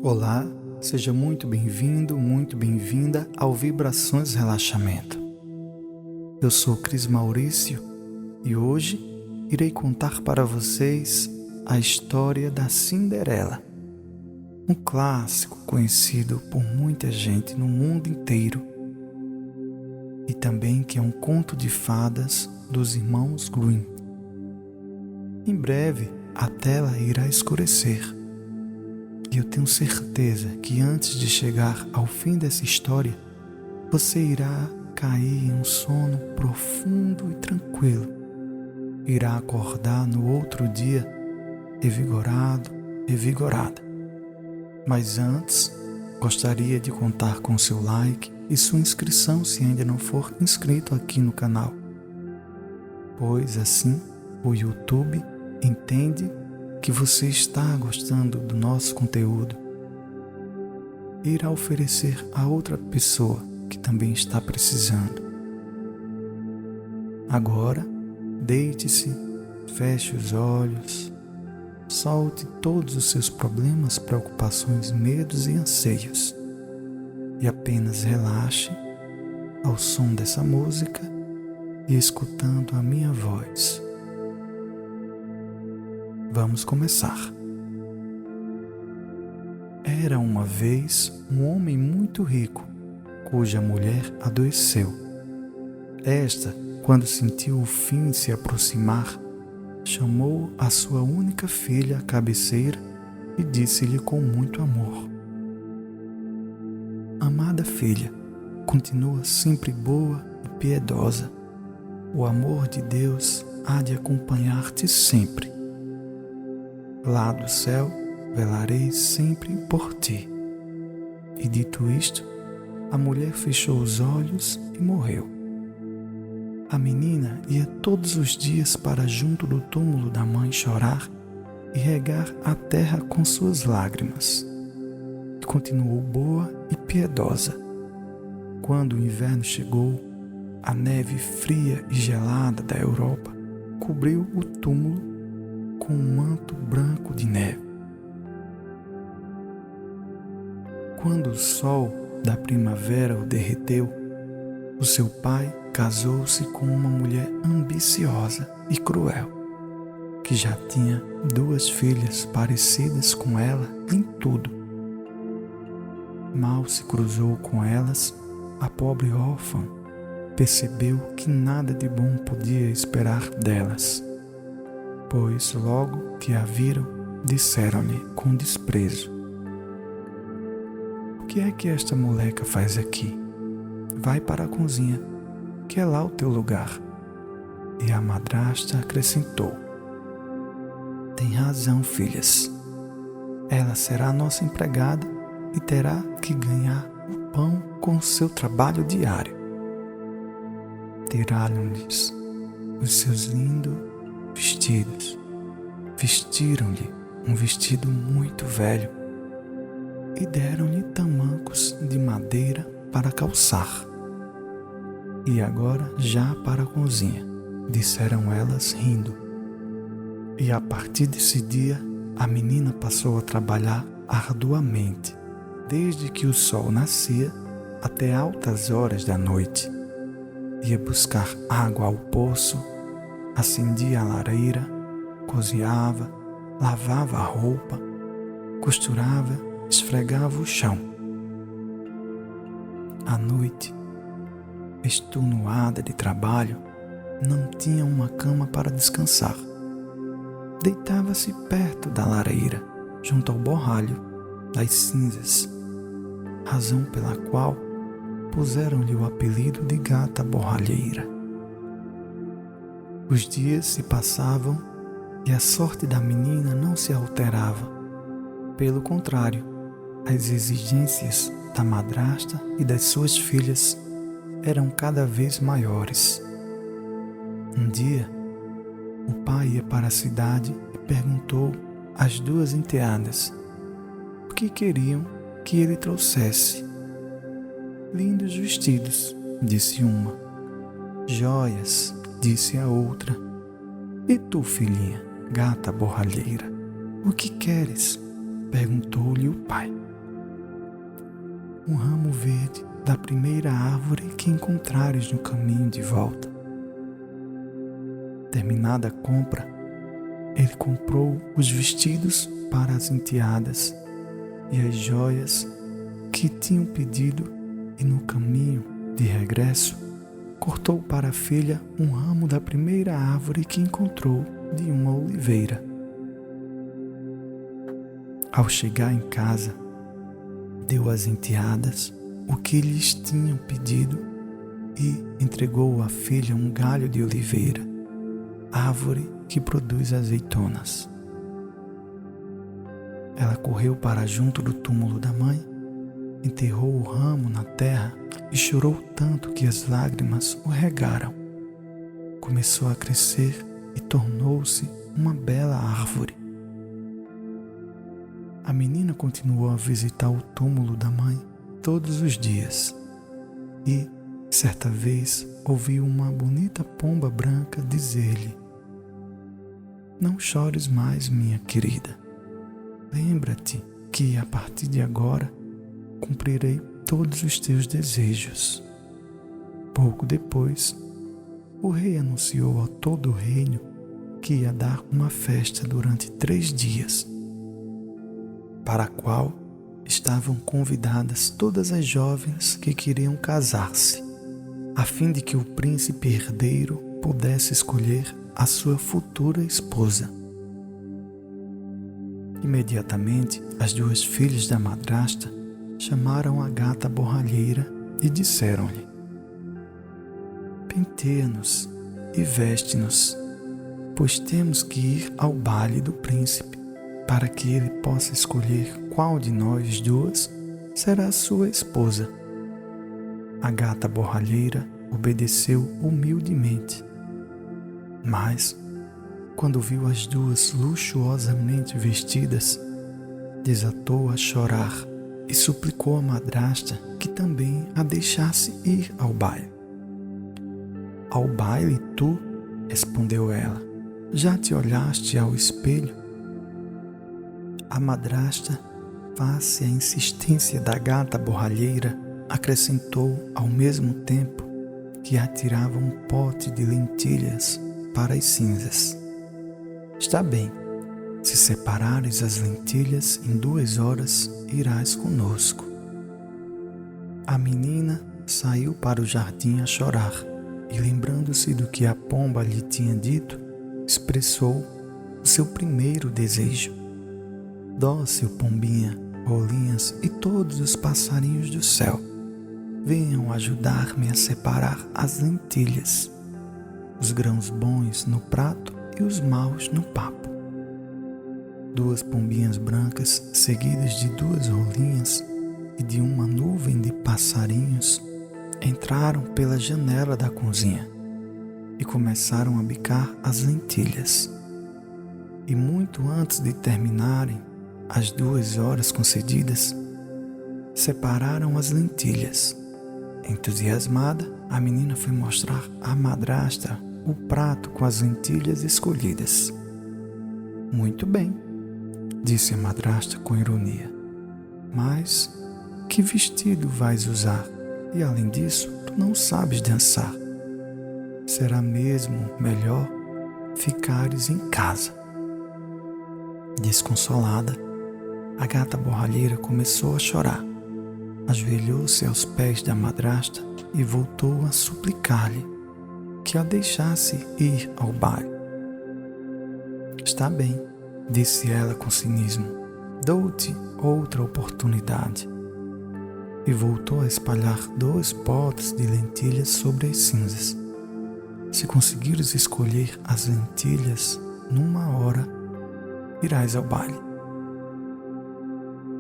Olá, seja muito bem-vindo, muito bem-vinda ao Vibrações Relaxamento. Eu sou Cris Maurício e hoje irei contar para vocês a história da Cinderela, um clássico conhecido por muita gente no mundo inteiro e também que é um conto de fadas dos irmãos Grimm. Em breve a tela irá escurecer. E eu tenho certeza que antes de chegar ao fim dessa história, você irá cair em um sono profundo e tranquilo. Irá acordar no outro dia revigorado, revigorada. Mas antes, gostaria de contar com seu like e sua inscrição se ainda não for inscrito aqui no canal. Pois assim, o YouTube entende que você está gostando do nosso conteúdo e irá oferecer a outra pessoa que também está precisando. Agora, deite-se, feche os olhos, solte todos os seus problemas, preocupações, medos e anseios e apenas relaxe ao som dessa música e escutando a minha voz. Vamos começar. Era uma vez um homem muito rico, cuja mulher adoeceu. Esta, quando sentiu o fim se aproximar, chamou a sua única filha à cabeceira e disse-lhe com muito amor: "Amada filha, continua sempre boa e piedosa. O amor de Deus há de acompanhar-te sempre. Lá do céu velarei sempre por ti." E dito isto, a mulher fechou os olhos e morreu. A menina ia todos os dias para junto do túmulo da mãe chorar e regar a terra com suas lágrimas. E continuou boa e piedosa. Quando o inverno chegou, a neve fria e gelada da Europa cobriu o túmulo com um manto branco de neve. Quando o sol da primavera o derreteu, o seu pai casou-se com uma mulher ambiciosa e cruel, que já tinha 2 filhas parecidas com ela em tudo. Mal se cruzou com elas, a pobre órfã percebeu que nada de bom podia esperar delas, pois logo que a viram, disseram-lhe com desprezo: "O que é que esta moleca faz aqui? Vai para a cozinha, que é lá o teu lugar." E a madrasta acrescentou: "Tem razão, filhas. Ela será nossa empregada e terá que ganhar o pão com o seu trabalho diário." Tiraram-lhes os seus lindos vestidos, vestiram-lhe um vestido muito velho e deram-lhe tamancos de madeira para calçar. "E agora já para a cozinha", disseram elas rindo. E a partir desse dia, a menina passou a trabalhar arduamente, desde que o sol nascia até altas horas da noite. Ia buscar água ao poço, acendia a lareira, cozinhava, lavava a roupa, costurava, esfregava o chão. À noite, extenuada de trabalho, não tinha uma cama para descansar. Deitava-se perto da lareira, junto ao borralho das cinzas, razão pela qual puseram-lhe o apelido de Gata Borralheira. Os dias se passavam e a sorte da menina não se alterava. Pelo contrário, as exigências da madrasta e das suas filhas eram cada vez maiores. Um dia, o pai ia para a cidade e perguntou às 2 enteadas o que queriam que ele trouxesse. "Lindos vestidos", disse uma. "Joias", disse a outra. "E tu, filhinha, Gata Borralheira, o que queres?" perguntou-lhe o pai. um ramo verde da primeira árvore que encontrares no caminho de volta. Terminada a compra, ele comprou os vestidos para as enteadas e as joias que tinham pedido, e no caminho de regresso cortou para a filha um ramo da primeira árvore que encontrou de uma oliveira. Ao chegar em casa, deu às enteadas o que lhes tinham pedido e entregou à filha um galho de oliveira, árvore que produz azeitonas. Ela correu para junto do túmulo da mãe, enterrou o ramo na terra e chorou tanto que as lágrimas o regaram. Começou a crescer e tornou-se uma bela árvore. A menina continuou a visitar o túmulo da mãe todos os dias e, certa vez, ouviu uma bonita pomba branca dizer-lhe: "Não chores mais, minha querida. Lembra-te que, a partir de agora, cumprirei todos os teus desejos." Pouco depois, o rei anunciou a todo o reino que ia dar uma festa durante 3 dias, para a qual estavam convidadas todas as jovens que queriam casar-se, a fim de que o príncipe herdeiro pudesse escolher a sua futura esposa. Imediatamente, as 2 filhas da madrasta chamaram a gata borralheira e disseram-lhe: "Penteia-nos e veste-nos, pois temos que ir ao baile do príncipe, para que ele possa escolher qual de nós 2 será sua esposa." A gata borralheira obedeceu humildemente, mas, quando viu as 2 luxuosamente vestidas, desatou a chorar e suplicou à madrasta que também a deixasse ir ao baile. "Ao baile tu?", respondeu ela. "Já te olhaste ao espelho?" A madrasta, face à insistência da gata borralheira, acrescentou ao mesmo tempo que atirava um pote de lentilhas para as cinzas: "Está bem, se separares as lentilhas em 2 horas, irás conosco." A menina saiu para o jardim a chorar e, lembrando-se do que a pomba lhe tinha dito, expressou o seu primeiro desejo: "Dócil pombinha, rolinhas e todos os passarinhos do céu, venham ajudar-me a separar as lentilhas, os grãos bons no prato e os maus no papo." 2 pombinhas brancas, seguidas de 2 rolinhas e de uma nuvem de passarinhos, entraram pela janela da cozinha e começaram a bicar as lentilhas. E muito antes de terminarem as 2 horas concedidas, separaram as lentilhas. Entusiasmada, a menina foi mostrar à madrasta o prato com as lentilhas escolhidas. "Muito bem", disse a madrasta com ironia, "mas que vestido vais usar? E além disso, tu não sabes dançar. Será mesmo melhor ficares em casa." Desconsolada, a gata borralheira começou a chorar. Ajoelhou-se aos pés da madrasta e voltou a suplicar-lhe que a deixasse ir ao baile. "Está bem", disse ela com cinismo, "dou-te outra oportunidade." E voltou a espalhar 2 potes de lentilhas sobre as cinzas. "Se conseguires escolher as lentilhas numa hora, irás ao baile."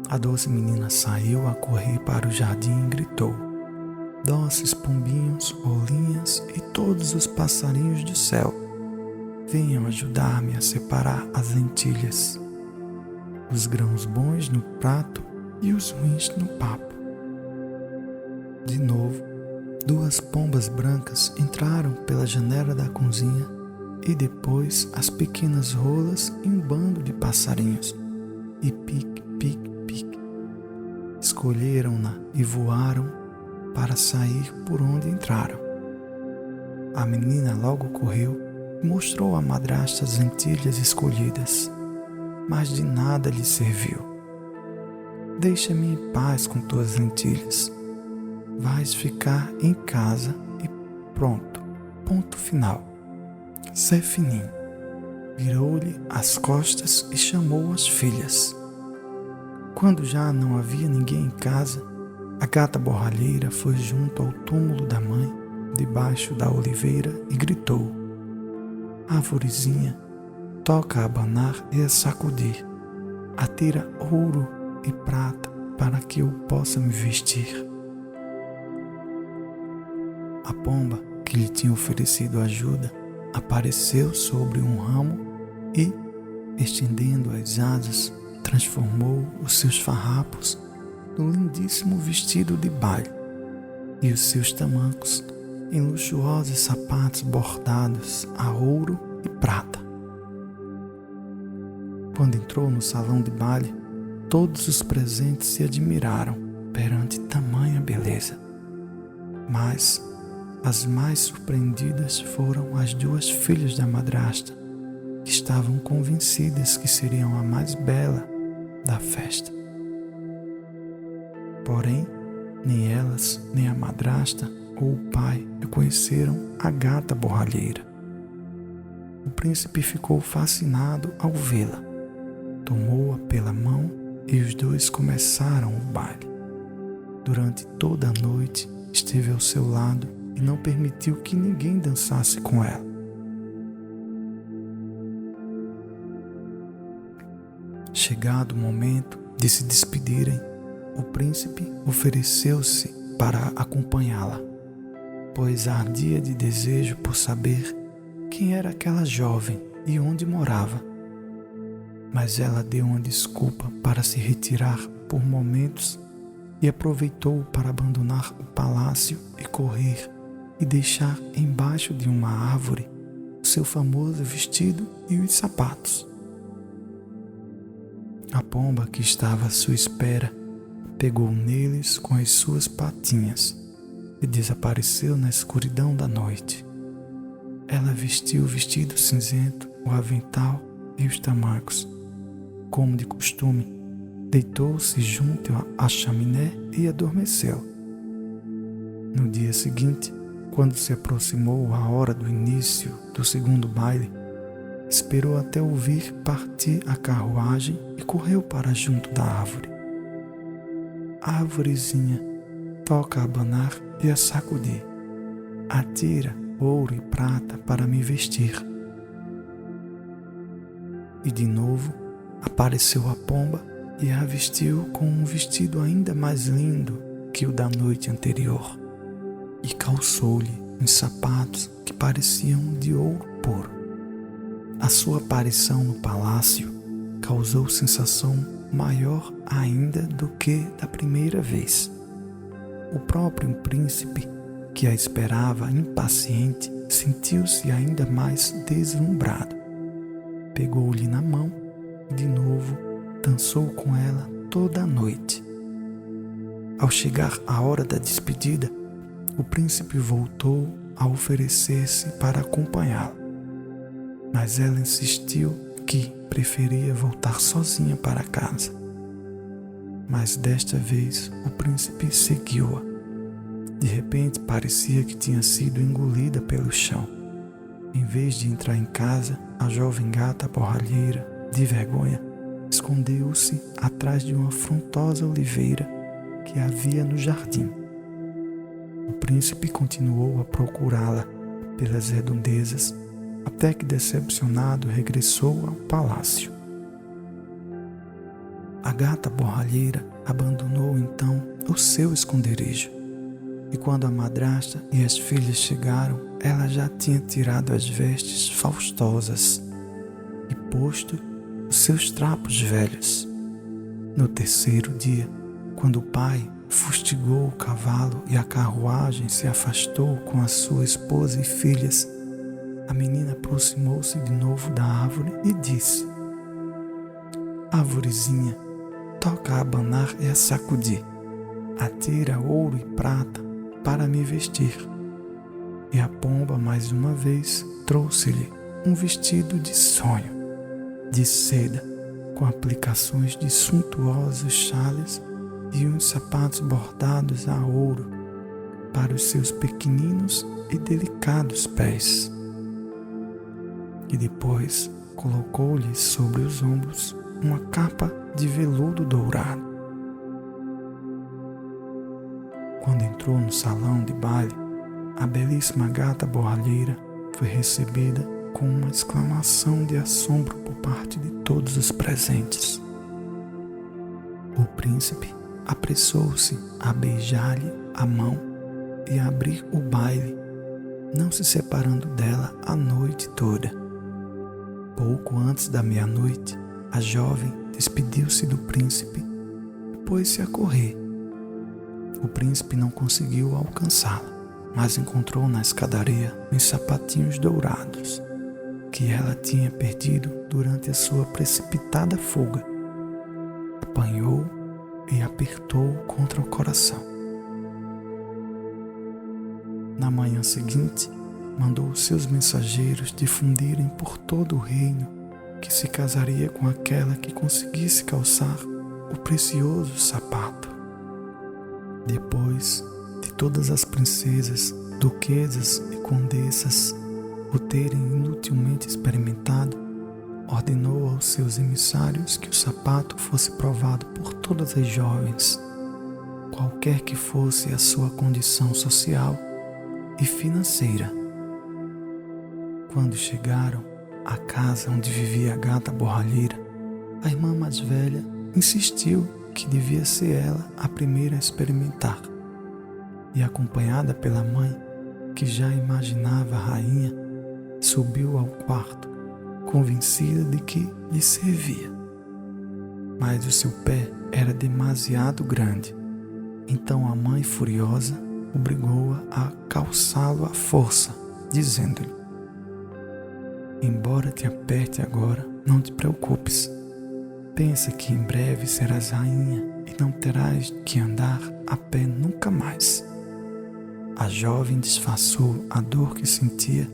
A doce menina saiu a correr para o jardim e gritou: "Doces pombinhos, rolinhas e todos os passarinhos do céu, venham ajudar-me a separar as lentilhas, os grãos bons no prato e os ruins no papo." De novo, 2 pombas brancas entraram pela janela da cozinha e depois as pequenas rolas e um bando de passarinhos. E pique, pique, pique, escolheram-na e voaram para sair por onde entraram. A menina logo correu e mostrou à madrasta as lentilhas escolhidas, mas de nada lhe serviu. Deixa-me em paz com tuas lentilhas. Vais ficar em casa e pronto, ponto final. Zefinim virou-lhe as costas e chamou as filhas. Quando já não havia ninguém em casa, a gata borralheira foi junto ao túmulo da mãe, debaixo da oliveira, e gritou: Arvorezinha, toca a abanar e a sacudir. Atira ouro e prata para que eu possa me vestir. A pomba, que lhe tinha oferecido ajuda, apareceu sobre um ramo e, estendendo as asas, transformou os seus farrapos no lindíssimo vestido de baile e os seus tamancos em luxuosos sapatos bordados a ouro e prata. Quando entrou no salão de baile, todos os presentes se admiraram perante tamanha beleza. Mas as mais surpreendidas foram as duas filhas da madrasta, que estavam convencidas que seriam a mais bela da festa. Porém, nem elas, nem a madrasta ou o pai reconheceram a gata borralheira. O príncipe ficou fascinado ao vê-la. Tomou-a pela mão e os dois começaram o baile. Durante toda a noite esteve ao seu lado e não permitiu que ninguém dançasse com ela. Chegado o momento de se despedirem, o príncipe ofereceu-se para acompanhá-la, pois ardia de desejo por saber quem era aquela jovem e onde morava. Mas ela deu uma desculpa para se retirar por momentos e aproveitou para abandonar o palácio e correr e deixar embaixo de uma árvore o seu famoso vestido e os sapatos. A pomba que estava à sua espera pegou neles com as suas patinhas e desapareceu na escuridão da noite. Ela vestiu o vestido cinzento, o avental e os tamancos. Como de costume, deitou-se junto à chaminé e adormeceu. No dia seguinte, quando se aproximou a hora do início do segundo baile, esperou até ouvir partir a carruagem e correu para junto da árvore. Arvorezinha, toca a abanar e a sacudir. Atira ouro e prata para me vestir. E de novo apareceu a pomba e a vestiu com um vestido ainda mais lindo que o da noite anterior, e calçou-lhe uns sapatos que pareciam de ouro puro. A sua aparição no palácio causou sensação maior ainda do que da primeira vez. O próprio príncipe, que a esperava impaciente, sentiu-se ainda mais deslumbrado. Pegou-lhe na mão e de novo dançou com ela toda a noite. Ao chegar a hora da despedida, o príncipe voltou a oferecer-se para acompanhá-la, mas ela insistiu que preferia voltar sozinha para casa. Mas desta vez o príncipe seguiu-a. De repente parecia que tinha sido engolida pelo chão. Em vez de entrar em casa, a jovem gata borralheira, de vergonha, escondeu-se atrás de uma frondosa oliveira que havia no jardim. O príncipe continuou a procurá-la pelas redondezas, até que, decepcionado, regressou ao palácio. A gata borralheira abandonou então o seu esconderijo, e quando a madrasta e as filhas chegaram, ela já tinha tirado as vestes faustosas e posto os seus trapos velhos. No terceiro dia, quando o pai fustigou o cavalo e a carruagem se afastou com a sua esposa e filhas, a menina aproximou-se de novo da árvore e disse: Arvorezinha, toca a abanar e a sacudir. atira ouro e prata para me vestir. E a pomba mais uma vez trouxe-lhe um vestido de sonho, de seda, com aplicações de suntuosos chales e uns sapatos bordados a ouro para os seus pequeninos e delicados pés. E depois colocou-lhe sobre os ombros uma capa de veludo dourado. Quando entrou no salão de baile, a belíssima gata borralheira foi recebida com uma exclamação de assombro por parte de todos os presentes. O príncipe apressou-se a beijar-lhe a mão e a abrir o baile, não se separando dela a noite toda. Pouco antes da meia-noite, a jovem despediu-se do príncipe e pôs-se a correr. O príncipe não conseguiu alcançá-la, mas encontrou na escadaria uns sapatinhos dourados que ela tinha perdido durante a sua precipitada fuga. Apanhou e apertou contra o coração. Na manhã seguinte, mandou os seus mensageiros difundirem por todo o reino que se casaria com aquela que conseguisse calçar o precioso sapato. Depois de todas as princesas, duquesas e condessas o terem inutilmente experimentado, ordenou aos seus emissários que o sapato fosse provado por todas as jovens, qualquer que fosse a sua condição social e financeira. Quando chegaram à casa onde vivia a gata borralheira, a irmã mais velha insistiu que devia ser ela a primeira a experimentar, e acompanhada pela mãe, que já imaginava a rainha, subiu ao quarto, convencida de que lhe servia. Mas o seu pé era demasiado grande, então a mãe, furiosa, obrigou-a a calçá-lo à força, dizendo-lhe: embora te aperte agora, não te preocupes. Pensa que em breve serás rainha e não terás que andar a pé nunca mais. A jovem disfarçou a dor que sentia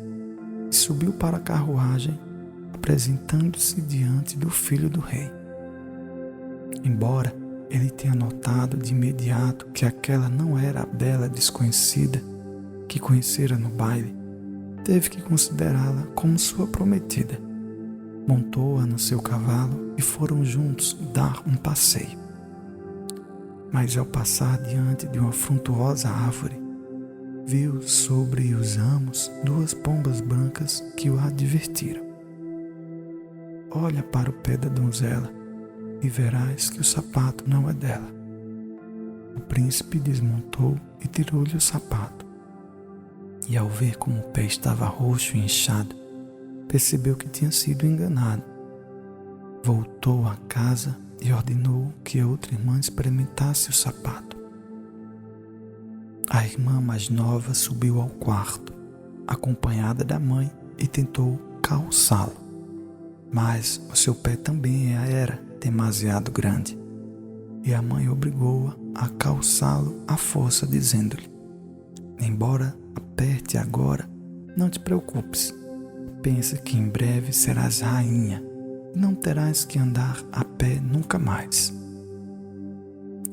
e subiu para a carruagem, apresentando-se diante do filho do rei. Embora ele tenha notado de imediato que aquela não era a bela desconhecida que conhecera no baile, teve que considerá-la como sua prometida. Montou-a no seu cavalo e foram juntos dar um passeio. Mas ao passar diante de uma frondosa árvore, viu sobre os ramos duas pombas brancas que o advertiram. Olha para o pé da donzela e verás que o sapato não é dela. O príncipe desmontou e tirou-lhe o sapato. E ao ver como o pé estava roxo e inchado, percebeu que tinha sido enganado. Voltou à casa e ordenou que a outra irmã experimentasse o sapato. A irmã mais nova subiu ao quarto, acompanhada da mãe, e tentou calçá-lo. Mas o seu pé também era demasiado grande, e a mãe obrigou-a a calçá-lo à força, dizendo-lhe: embora aperte agora, não te preocupes. Pensa que em breve serás rainha e não terás que andar a pé nunca mais.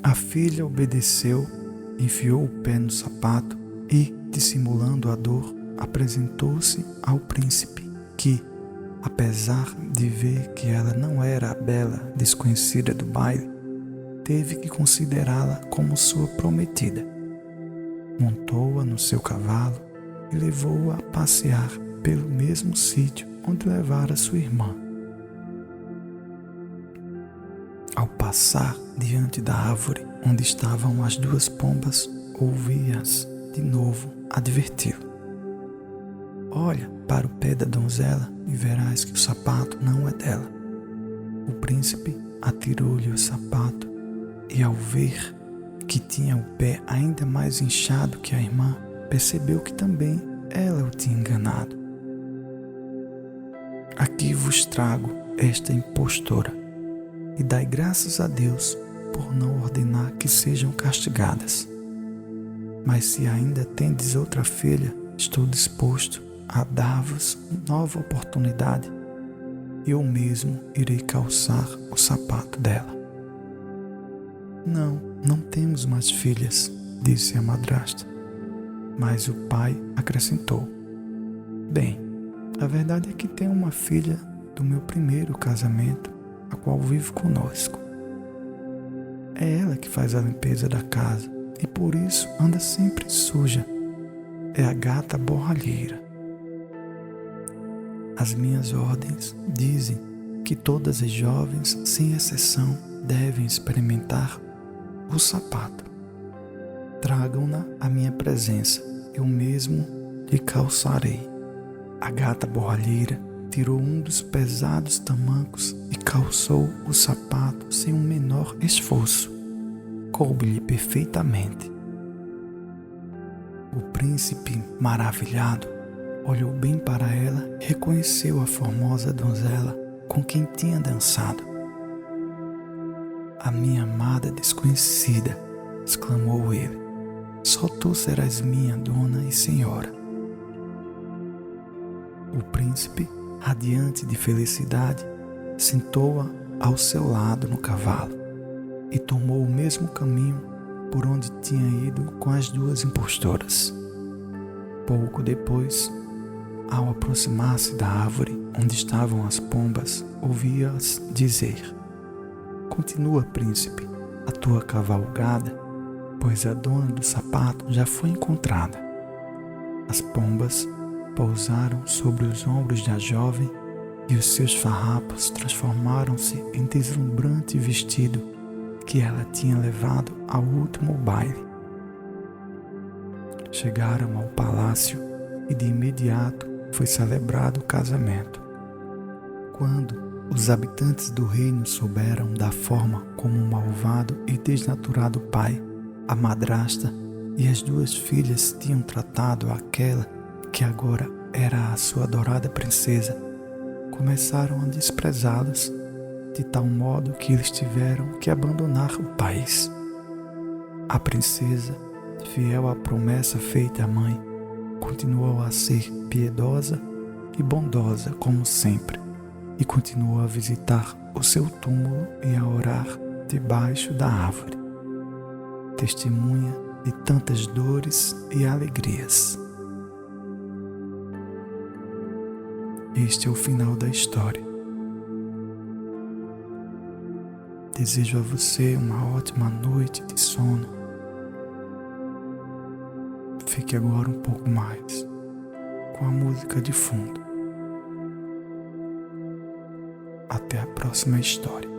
A filha obedeceu, enfiou o pé no sapato e, dissimulando a dor, apresentou-se ao príncipe, que, apesar de ver que ela não era a bela desconhecida do baile, teve que considerá-la como sua prometida. Montou-a no seu cavalo e levou-a a passear pelo mesmo sítio onde levara sua irmã. Ao passar diante da árvore onde estavam as duas pombas, ouvi-as de novo adverti-lo: olha para o pé da donzela e verás que o sapato não é dela. O príncipe atirou-lhe o sapato e, ao ver que tinha o pé ainda mais inchado que a irmã, percebeu que também ela o tinha enganado. Aqui vos trago esta impostora, e dai graças a Deus por não ordenar que sejam castigadas. Mas se ainda tendes outra filha, estou disposto a dar-vos nova oportunidade. Eu mesmo irei calçar o sapato dela. Não temos mais filhas, disse a madrasta. Mas o pai acrescentou: bem, a verdade é que tenho uma filha do meu primeiro casamento, a qual vive conosco. É ela que faz a limpeza da casa e por isso anda sempre suja. É a gata borralheira. As minhas ordens dizem que todas as jovens, sem exceção, devem experimentar o sapato. Tragam-na à minha presença, eu mesmo lhe calçarei. A gata borralheira tirou um dos pesados tamancos e calçou o sapato sem o menor esforço. Coube-lhe perfeitamente. O príncipe, maravilhado, olhou bem para ela e reconheceu a formosa donzela com quem tinha dançado. A minha amada desconhecida, exclamou ele, só tu serás minha dona e senhora. O príncipe, radiante de felicidade, sentou-a ao seu lado no cavalo e tomou o mesmo caminho por onde tinha ido com as duas impostoras. Pouco depois, ao aproximar-se da árvore onde estavam as pombas, ouvia-as dizer: continua, príncipe, a tua cavalgada, pois a dona do sapato já foi encontrada. As pombas pousaram sobre os ombros da jovem e os seus farrapos transformaram-se em deslumbrante vestido que ela tinha levado ao último baile. Chegaram ao palácio e de imediato foi celebrado o casamento. Quando os habitantes do reino souberam da forma como o malvado e desnaturado pai, a madrasta e as duas filhas tinham tratado aquela que agora era a sua adorada princesa, começaram a desprezá-los, de tal modo que eles tiveram que abandonar o país. A princesa, fiel à promessa feita à mãe, continuou a ser piedosa e bondosa como sempre, e continuou a visitar o seu túmulo e a orar debaixo da árvore, testemunha de tantas dores e alegrias. Este é o final da história. Desejo a você uma ótima noite de sono. Fique agora um pouco mais com a música de fundo. Até a próxima história.